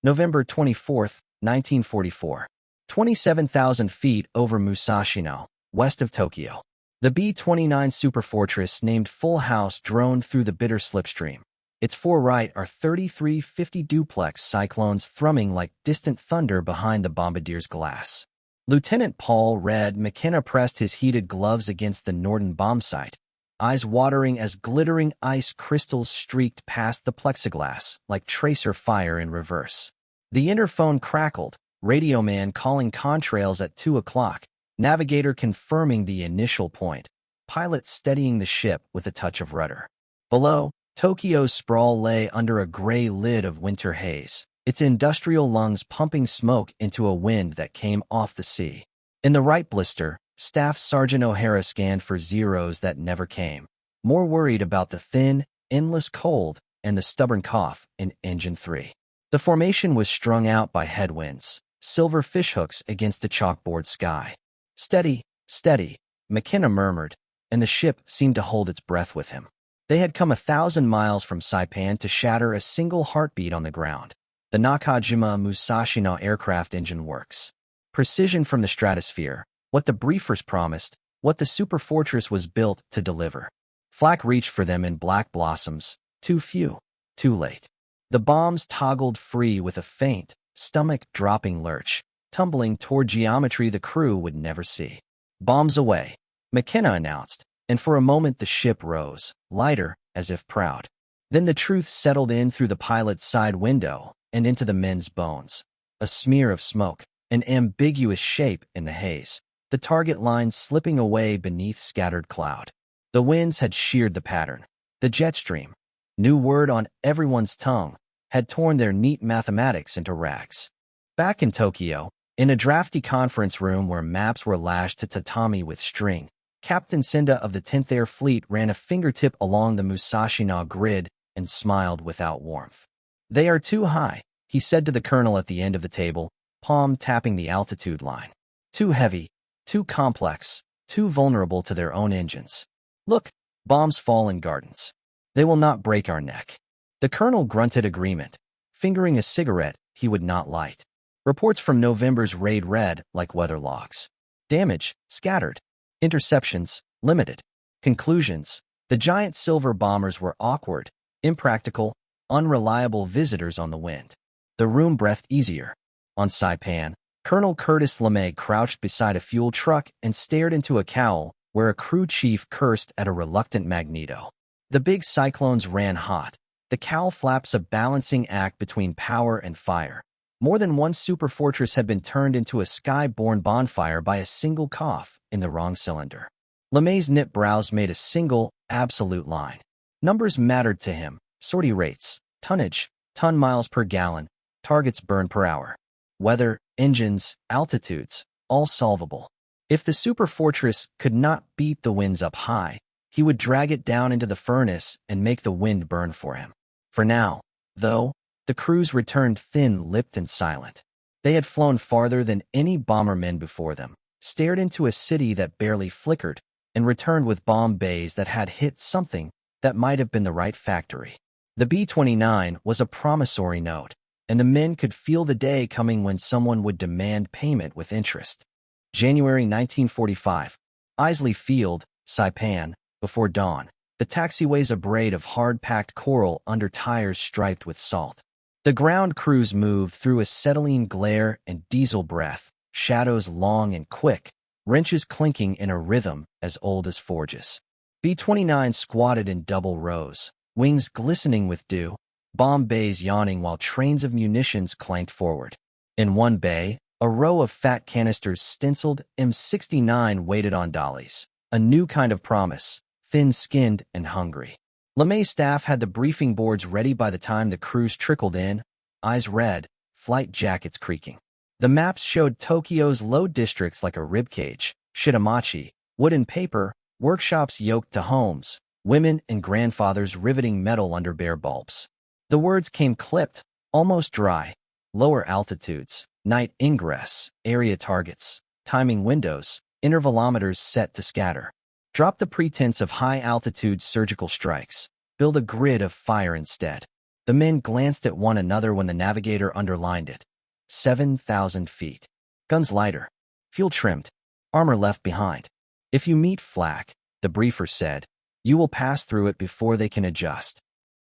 November 24, 1944. 27,000 feet over Musashino, west of Tokyo. The B-29 Superfortress, named Full House, droned through the bitter slipstream. Its foreright are 3350 duplex cyclones thrumming like distant thunder behind the bombardier's glass. Lieutenant Paul Red McKenna pressed his heated gloves against the Norden bomb site, eyes watering as glittering ice crystals streaked past the plexiglass like tracer fire in reverse. The interphone crackled, radio man calling contrails at 2 o'clock, navigator confirming the initial point, pilot steadying the ship with a touch of rudder. Below, Tokyo's sprawl lay under a gray lid of winter haze, its industrial lungs pumping smoke into a wind that came off the sea. In the right blister, Staff Sergeant O'Hara scanned for zeros that never came, more worried about the thin, endless cold and the stubborn cough in Engine 3. The formation was strung out by headwinds, silver fishhooks against the chalkboard sky. Steady, steady, McKenna murmured, and the ship seemed to hold its breath with him. They had come 1,000 miles from Saipan to shatter a single heartbeat on the ground. The Nakajima Musashino aircraft engine works. Precision from the stratosphere, what the briefers promised, what the Superfortress was built to deliver. Flak reached for them in black blossoms, too few, too late. The bombs toggled free with a faint, stomach-dropping lurch, tumbling toward geometry the crew would never see. Bombs away, McKenna announced, and for a moment the ship rose, lighter, as if proud. Then the truth settled in through the pilot's side window and into the men's bones. A smear of smoke, an ambiguous shape in the haze, the target line slipping away beneath scattered cloud. The winds had sheared the pattern. The jet stream, new word on everyone's tongue, had torn their neat mathematics into rags. Back in Tokyo, in a drafty conference room where maps were lashed to tatami with string, Captain Senda of the 10th Air Fleet ran a fingertip along the Musashino grid and smiled without warmth. "They are too high," he said to the colonel at the end of the table, palm tapping the altitude line. "Too heavy, too complex, too vulnerable to their own engines. Look, bombs fall in gardens. They will not break our neck." The colonel grunted agreement, fingering a cigarette he would not light. Reports from November's raid read like weather logs. Damage, scattered. Interceptions, limited. Conclusions, the giant silver bombers were awkward, impractical, unreliable visitors on the wind. The room breathed easier. On Saipan, Colonel Curtis LeMay crouched beside a fuel truck and stared into a cowl where a crew chief cursed at a reluctant Magneto. The big cyclones ran hot, the cowl flaps a balancing act between power and fire. More than one Superfortress had been turned into a sky-born bonfire by a single cough in the wrong cylinder. LeMay's knit brows made a single, absolute line. Numbers mattered to him: sortie rates, tonnage, ton miles per gallon, targets burned per hour. Weather, engines, altitudes, all solvable. If the Superfortress could not beat the winds up high, he would drag it down into the furnace and make the wind burn for him. For now, though, the crews returned thin-lipped and silent. They had flown farther than any bombermen before them, stared into a city that barely flickered, and returned with bomb bays that had hit something that might have been the right factory. The B-29 was a promissory note, and the men could feel the day coming when someone would demand payment with interest. January 1945. Isley Field, Saipan, before dawn. The taxiway's a braid of hard-packed coral under tires striped with salt. The ground crews moved through acetylene glare and diesel breath, shadows long and quick, wrenches clinking in a rhythm as old as forges. B-29 squatted in double rows, wings glistening with dew, bomb bays yawning while trains of munitions clanked forward. In one bay, a row of fat canisters stenciled M69 waited on dollies, a new kind of promise, thin-skinned and hungry. LeMay's staff had the briefing boards ready by the time the crews trickled in, eyes red, flight jackets creaking. The maps showed Tokyo's low districts like a ribcage, shitamachi, wood and paper, workshops yoked to homes, women and grandfathers riveting metal under bare bulbs. The words came clipped, almost dry. Lower altitudes, night ingress, area targets, timing windows, intervalometers set to scatter. Drop the pretense of high-altitude surgical strikes. Build a grid of fire instead. The men glanced at one another when the navigator underlined it. 7,000 feet. Guns lighter. Fuel trimmed. Armor left behind. If you meet flak, the briefer said, you will pass through it before they can adjust.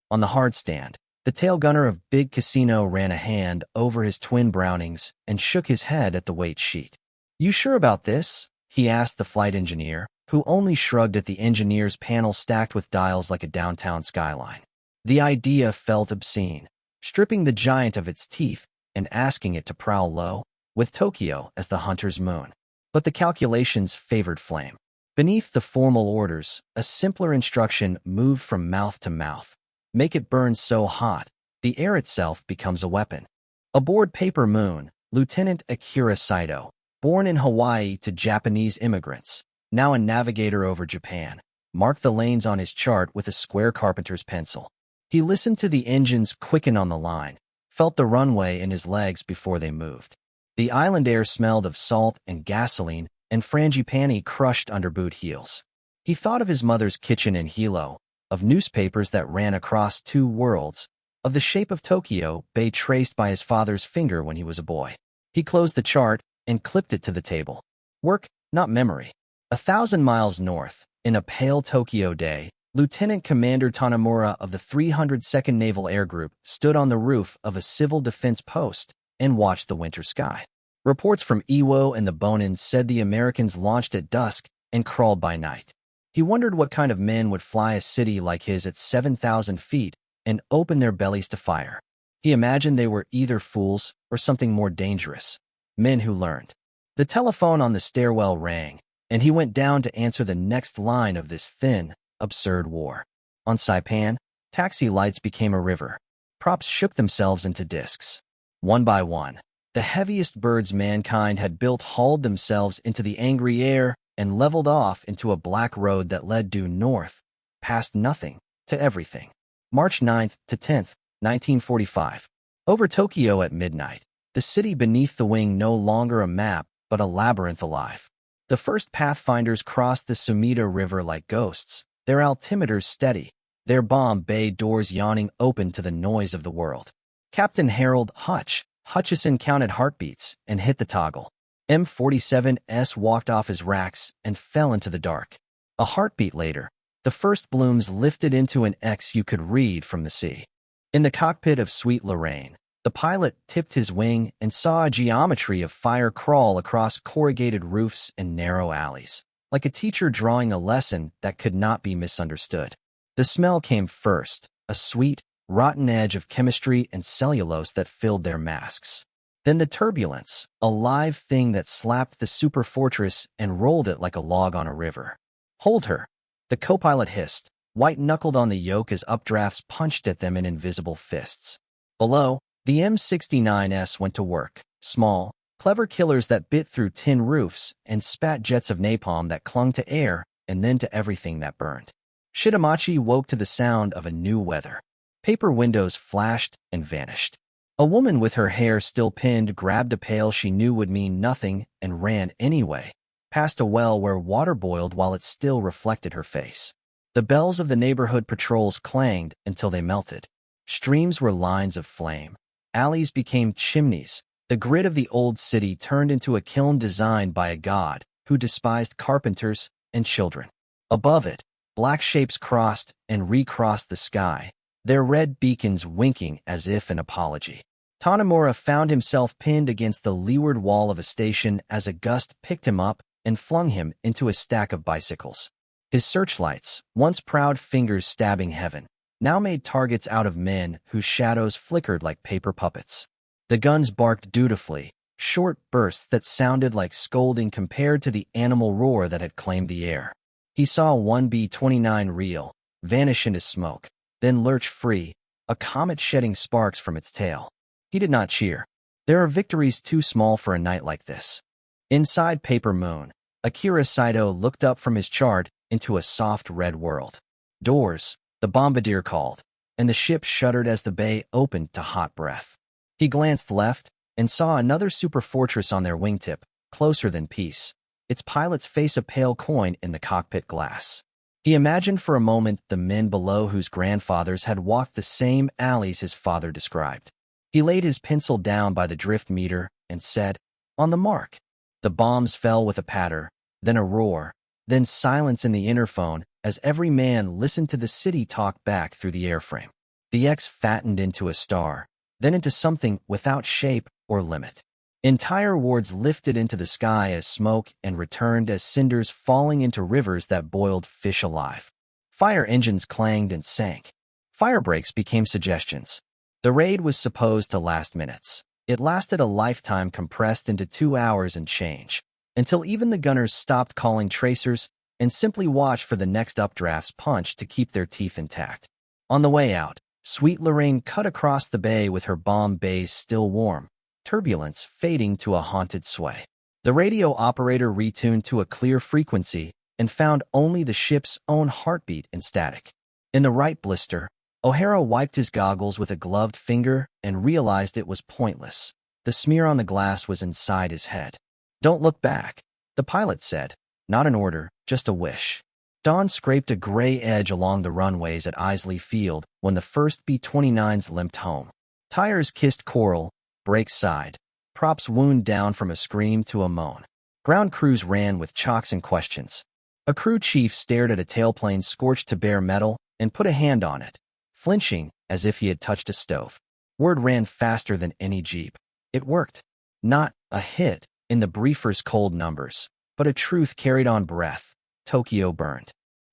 On the hard stand, the tail gunner of Big Casino ran a hand over his twin Brownings and shook his head at the weight sheet. You sure about this? He asked the flight engineer, who only shrugged at the engineer's panel stacked with dials like a downtown skyline. The idea felt obscene, stripping the giant of its teeth and asking it to prowl low, with Tokyo as the hunter's moon. But the calculations favored flame. Beneath the formal orders, a simpler instruction moved from mouth to mouth. Make it burn so hot, the air itself becomes a weapon. Aboard Paper Moon, Lieutenant Akira Saito, born in Hawaii to Japanese immigrants, now a navigator over Japan, marked the lanes on his chart with a square carpenter's pencil. He listened to the engines quicken on the line, felt the runway in his legs before they moved. The island air smelled of salt and gasoline, and frangipani crushed under boot heels. He thought of his mother's kitchen in Hilo, of newspapers that ran across two worlds, of the shape of Tokyo Bay traced by his father's finger when he was a boy. He closed the chart and clipped it to the table. Work, not memory. 1,000 miles north, in a pale Tokyo day, Lieutenant Commander Tanamura of the 302nd Naval Air Group stood on the roof of a civil defense post and watched the winter sky. Reports from Iwo and the Bonins said the Americans launched at dusk and crawled by night. He wondered what kind of men would fly a city like his at 7,000 feet and open their bellies to fire. He imagined they were either fools or something more dangerous, men who learned. The telephone on the stairwell rang, and he went down to answer the next line of this thin, absurd war. On Saipan, taxi lights became a river. Props shook themselves into discs. One by one, the heaviest birds mankind had built hauled themselves into the angry air and leveled off into a black road that led due north, past nothing, to everything. March 9th to 10th, 1945. Over Tokyo at midnight, the city beneath the wing no longer a map, but a labyrinth alive. The first pathfinders crossed the Sumida River like ghosts, their altimeters steady, their bomb bay doors yawning open to the noise of the world. Captain Harold Hutchison counted heartbeats and hit the toggle. M47S walked off his racks and fell into the dark. A heartbeat later, the first blooms lifted into an X you could read from the sea. In the cockpit of Sweet Lorraine, the pilot tipped his wing and saw a geometry of fire crawl across corrugated roofs and narrow alleys, like a teacher drawing a lesson that could not be misunderstood. The smell came first, a sweet, rotten edge of chemistry and cellulose that filled their masks. Then the turbulence, a live thing that slapped the Superfortress and rolled it like a log on a river. Hold her, the co-pilot hissed, white-knuckled on the yoke as updrafts punched at them in invisible fists. Below, the M69S went to work, small, clever killers that bit through tin roofs and spat jets of napalm that clung to air and then to everything that burned. Shitamachi woke to the sound of a new weather. Paper windows flashed and vanished. A woman with her hair still pinned grabbed a pail she knew would mean nothing and ran anyway, past a well where water boiled while it still reflected her face. The bells of the neighborhood patrols clanged until they melted. Streams were lines of flame. Alleys became chimneys. The grid of the old city turned into a kiln designed by a god who despised carpenters and children. Above it, black shapes crossed and recrossed the sky, their red beacons winking as if in apology. Tanamura found himself pinned against the leeward wall of a station as a gust picked him up and flung him into a stack of bicycles. His searchlights, once proud fingers stabbing heaven, now made targets out of men whose shadows flickered like paper puppets. The guns barked dutifully, short bursts that sounded like scolding compared to the animal roar that had claimed the air. He saw one B-29 reel, vanish into smoke, then lurch free, a comet shedding sparks from its tail. He did not cheer. There are victories too small for a night like this. Inside Paper Moon, Akira Saito looked up from his chart into a soft red world. Doors, the bombardier called, and the ship shuddered as the bay opened to hot breath. He glanced left and saw another Superfortress on their wingtip, closer than peace, its pilot's face a pale coin in the cockpit glass. He imagined for a moment the men below whose grandfathers had walked the same alleys his father described. He laid his pencil down by the drift meter and said, "On the mark." The bombs fell with a patter, then a roar, then silence in the interphone as every man listened to the city talk back through the airframe. The X fattened into a star, then into something without shape or limit. Entire wards lifted into the sky as smoke and returned as cinders falling into rivers that boiled fish alive. Fire engines clanged and sank. Fire breaks became suggestions. The raid was supposed to last minutes. It lasted a lifetime compressed into 2 hours and change, until even the gunners stopped calling tracers and simply watched for the next updraft's punch to keep their teeth intact. On the way out, Sweet Lorraine cut across the bay with her bomb bays still warm, turbulence fading to a haunted sway. The radio operator retuned to a clear frequency and found only the ship's own heartbeat in static. In the right blister, O'Hara wiped his goggles with a gloved finger and realized it was pointless. The smear on the glass was inside his head. "Don't look back," the pilot said. Not an order, just a wish. Dawn scraped a gray edge along the runways at Isley Field when the first B-29s limped home. Tires kissed coral, brakes sighed, props wound down from a scream to a moan. Ground crews ran with chocks and questions. A crew chief stared at a tailplane scorched to bare metal and put a hand on it, flinching as if he had touched a stove. Word ran faster than any jeep. It worked. Not a hit in the briefer's cold numbers, but a truth carried on breath. Tokyo burned.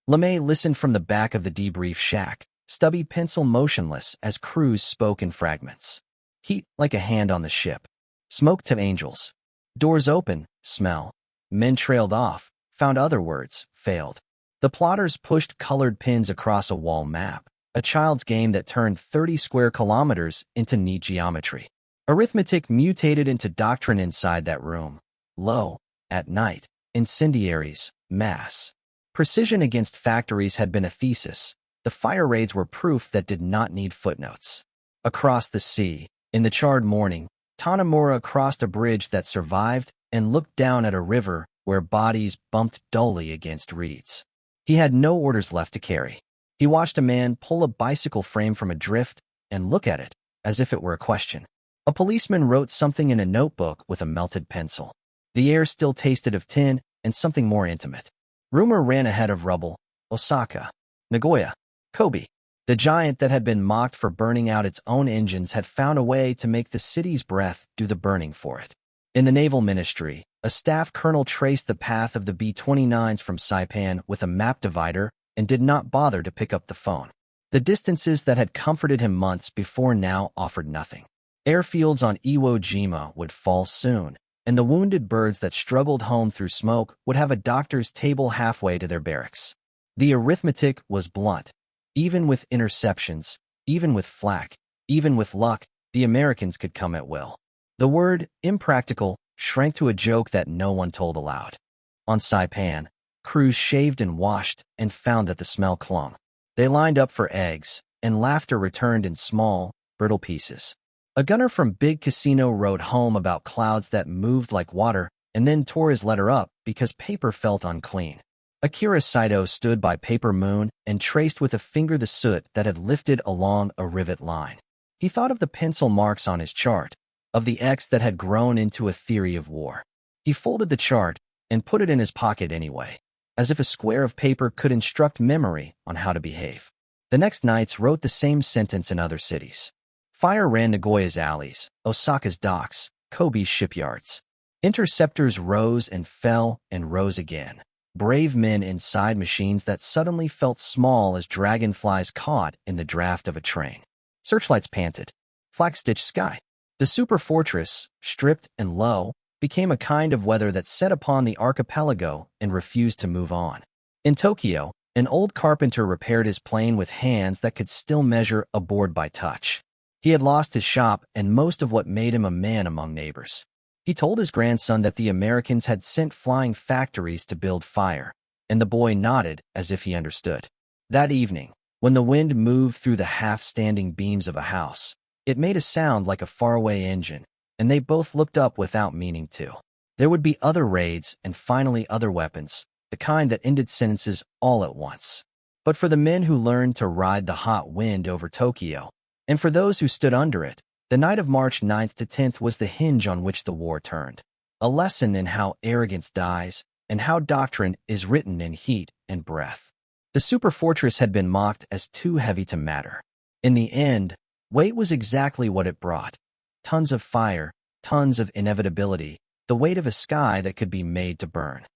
LeMay listened from the back of the debrief shack, stubby pencil motionless as crews spoke in fragments. Heat like a hand on the ship. Smoke to angels. Doors open, smell. Men trailed off, found other words, failed. The plotters pushed colored pins across a wall map, a child's game that turned 30 square kilometers into neat geometry. Arithmetic mutated into doctrine inside that room. Low, at night, incendiaries, mass. Precision against factories had been a thesis. The fire raids were proof that did not need footnotes. Across the sea, in the charred morning, Tanamura crossed a bridge that survived and looked down at a river where bodies bumped dully against reeds. He had no orders left to carry. He watched a man pull a bicycle frame from a drift and look at it, as if it were a question. A policeman wrote something in a notebook with a melted pencil. The air still tasted of tin and something more intimate. Rumor ran ahead of rubble. Osaka, Nagoya, Kobe. The giant that had been mocked for burning out its own engines had found a way to make the city's breath do the burning for it. In the Naval Ministry, a staff colonel traced the path of the B-29s from Saipan with a map divider and did not bother to pick up the phone. The distances that had comforted him months before now offered nothing. Airfields on Iwo Jima would fall soon, and the wounded birds that struggled home through smoke would have a doctor's table halfway to their barracks. The arithmetic was blunt. Even with interceptions, even with flak, even with luck, the Americans could come at will. The word impractical shrank to a joke that no one told aloud. On Saipan, crews shaved and washed and found that the smell clung. They lined up for eggs, and laughter returned in small, brittle pieces. A gunner from Big Casino wrote home about clouds that moved like water and then tore his letter up because paper felt unclean. Akira Saito stood by Paper Moon and traced with a finger the soot that had lifted along a rivet line. He thought of the pencil marks on his chart, of the X that had grown into a theory of war. He folded the chart and put it in his pocket anyway, as if a square of paper could instruct memory on how to behave. The next nights wrote the same sentence in other cities. Fire ran Nagoya's alleys, Osaka's docks, Kobe's shipyards. Interceptors rose and fell and rose again. Brave men inside machines that suddenly felt small as dragonflies caught in the draft of a train. Searchlights panted. Flak-stitched sky. The Superfortress, stripped and low, became a kind of weather that set upon the archipelago and refused to move on. In Tokyo, an old carpenter repaired his plane with hands that could still measure a board by touch. He had lost his shop and most of what made him a man among neighbors. He told his grandson that the Americans had sent flying factories to build fire, and the boy nodded as if he understood. That evening, when the wind moved through the half-standing beams of a house, it made a sound like a faraway engine, and they both looked up without meaning to. There would be other raids and finally other weapons. the kind that ended sentences all at once. But for the men who learned to ride the hot wind over Tokyo, and for those who stood under it, the night of March 9th to 10th was the hinge on which the war turned. A lesson in how arrogance dies and how doctrine is written in heat and breath. The Superfortress had been mocked as too heavy to matter. In the end, weight was exactly what it brought. Tons of fire, tons of inevitability, the weight of a sky that could be made to burn.